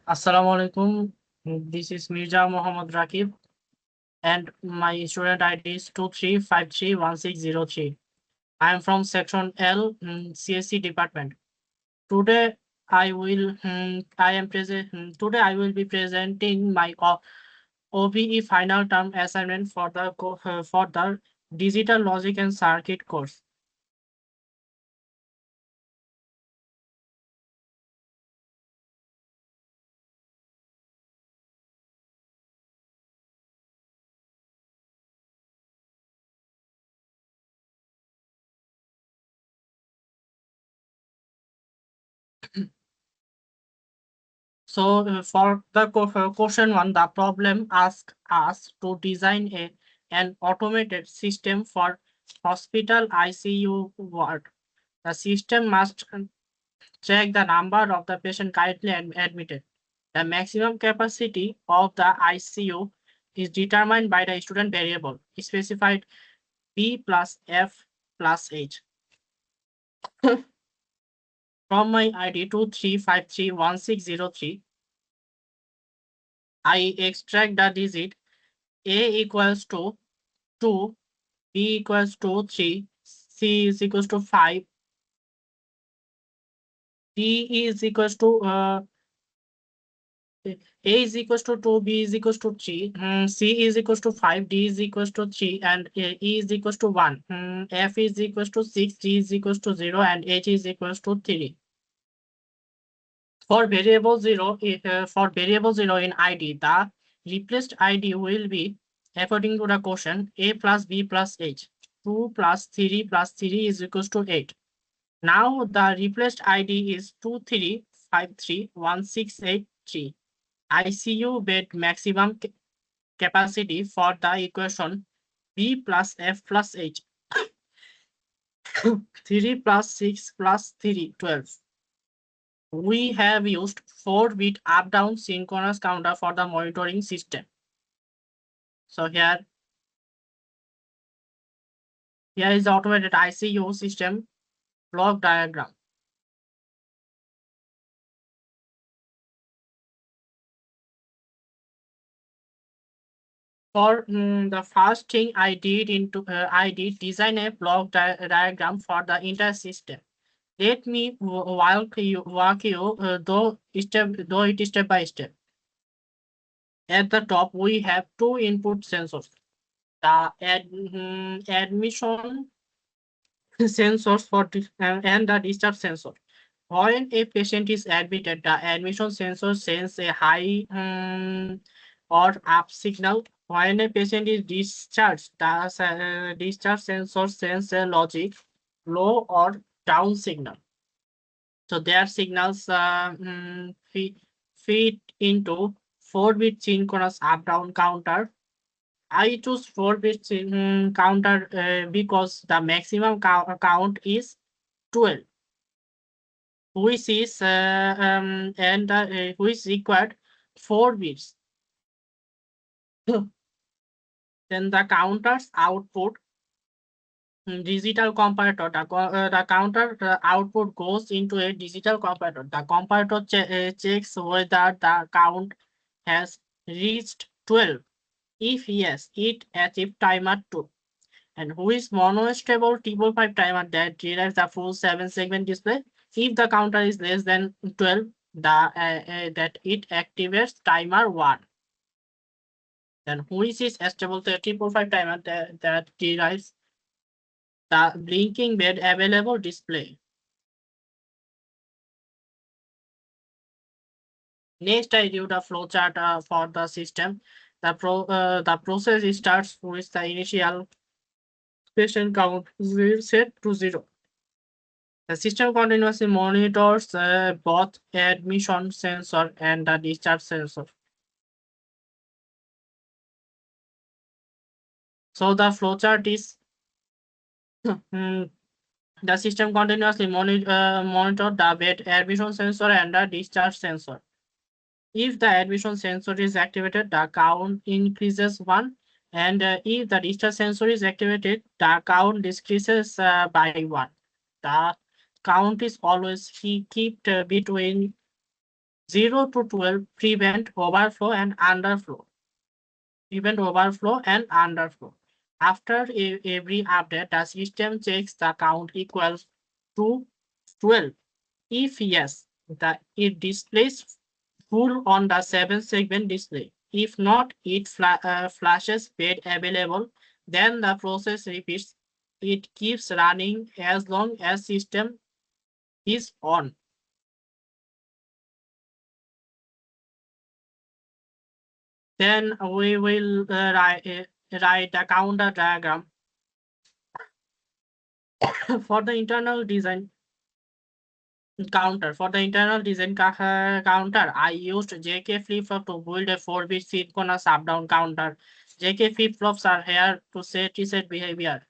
Assalamu alaikum. This is Mirza Muhammad Rakib, and my student ID is 23531603. I am from section L, CSC department. Today Today I will be presenting my OBE final term assignment for the Digital Logic and Circuit course. So for the question one, the problem asks us to design an automated system for hospital ICU ward. The system must check the number of the patient currently admitted. The maximum capacity of the ICU is determined by the student variable specified B plus F plus H. From my ID 23531603, I extract the digit A equals to 2, B equals to 3, C is equals to 5, D is equals to A is equals to 2, B is equals to 3, C is equals to 5, D is equals to 3, and E is equals to 1, F is equals to 6, G is equals to 0, and H is equals to 3. For variable 0, in ID, the replaced ID will be according to the question A plus B plus H. 2 plus 3 plus 3 is equals to 8. Now the replaced ID is 2353163. ICU bed maximum capacity for the equation B plus F plus H. 3 plus 6 plus 3, 12. We have used 4-bit up-down synchronous counter for the monitoring system. So here is the automated ICU system block diagram. For the first thing I did design a block diagram for the entire system. Let me walk you though it is step by step. At the top, we have two input sensors: the admission sensors and the discharge sensor. When a patient is admitted, the admission sensor sends a high or up signal. When a patient is discharged, the discharge sensor sends a logic low or down signal. So their signals feed into 4-bit synchronous up-down counter. I choose 4-bit counter because the maximum count is 12, which is which required 4 bits. Then the counter's output digital comparator. The counter output goes into a digital comparator. The comparator checks whether the count has reached 12. If yes, it achieves timer 2. And who is monostable T45 timer that derives the full 7-segment display. If the counter is less than 12, that it activates timer 1. Then who is stable T45 timer that derives the blinking bed available display. Next, I do the flowchart for the system. The process starts with the initial patient count set to 0. The system continuously monitors both admission sensor and the discharge sensor. So the flowchart is the system continuously monitor the bed admission sensor and the discharge sensor. If the admission sensor is activated, the count increases 1, and if the discharge sensor is activated, the count decreases by 1. The count is always kept between 0 to 12 prevent overflow and underflow. After every update, the system checks the count equals to 12. If yes, it displays full on the 7-segment display. If not, it flashes bed available. Then the process repeats. It keeps running as long as system is on. Then we will write a counter diagram for the internal design counter. For the internal design counter, I used JK flip-flop to build a 4-bit synchronous up-down counter. JK flip-flops are here to set reset behavior.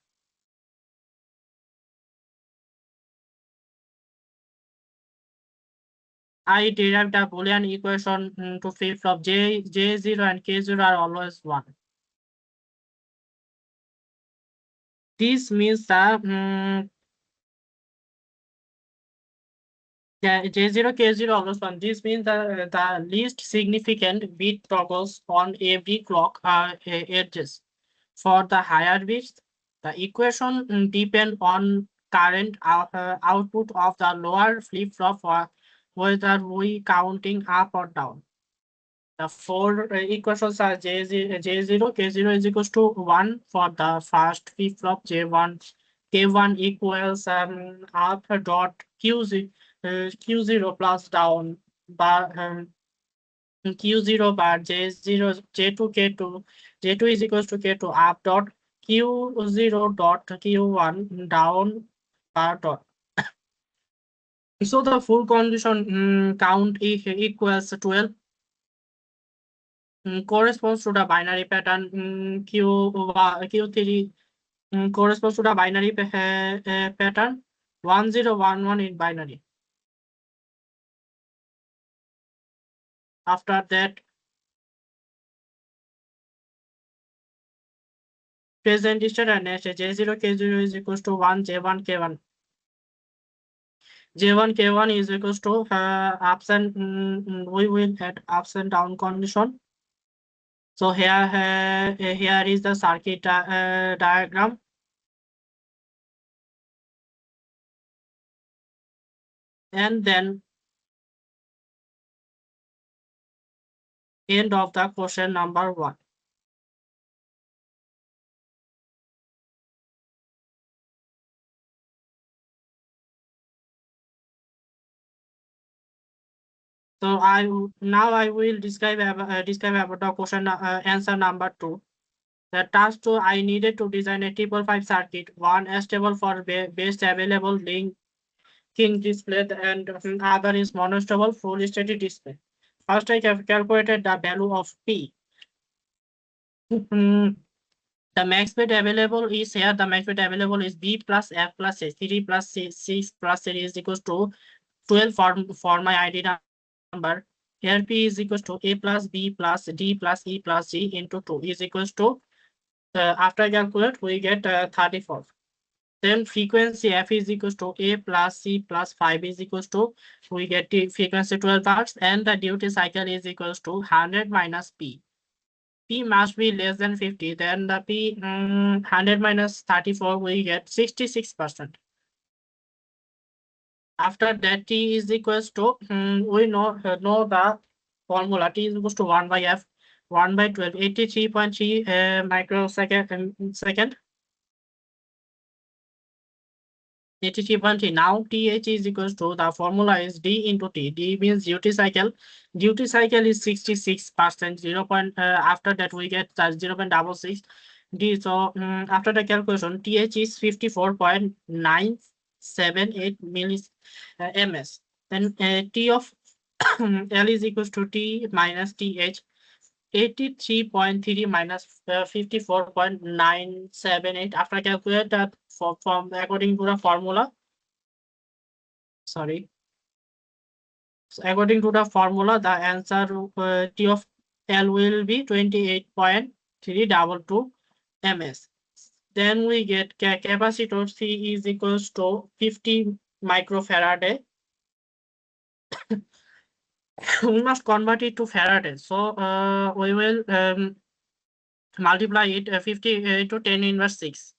I derived a Boolean equation to flip-flop J0 and K0 are always 1. This means the J0, K0 always 1. This means the least significant bit toggles on every clock edges. For the higher bits, the equation depends on current output of the lower flip-flop for whether we counting up or down. The four equations are J0, K0 is equals to 1 for the first flip-flop J1, K1 equals up dot Q0 plus down bar Q0 bar J0 J2 K2 J2 is equals to K2 up dot Q0 dot Q1 down bar dot. So the full condition count equals 12. Corresponds to the binary pattern Q3 corresponds to the binary pattern 1011 in binary. After that, present state and next J0 K0 is equals to 1 J1 K1. J1 K1 is equals to ups and we will add ups and down condition. So here is the circuit diagram. And then end of the question number 1. So I will describe about the question answer number 2. The task 2, I needed to design a 555 circuit, one stable for best available linking display and other is monostable full static display. First, I have calculated the value of P. The max bit available is here. The max bit available is B plus F plus C. 3 plus 6 plus 3 is equals to 12 for my ID number. Here P is equals to A plus B plus D plus E plus G into 2 is equals to, after calculate, we get 34. Then frequency F is equals to A plus C plus 5 is equals to, we get the frequency 12 Hz and the duty cycle is equals to 100 minus P. P must be less than 50. Then the P 100 minus 34, we get 66%. After that, T is equals to, we know the formula. T is equals to 1 by F, 1 by 12, 83.3 microsecond second. 83.3. Now TH is equals to, the formula is D into T. D means duty cycle. Duty cycle is 66%. After that we get 0.66 D. So after the calculation, TH is 54.978 millis ms. Then T of L is equals to T minus TH. 83.3 minus 54.978. After calculate that from according to the formula. Sorry. So according to the formula, the answer T of L will be 28.322 ms. Then we get capacitor C is equals to 50 microfarad. we must convert it to Faraday. So we will multiply it 50 to 10 inverse 6.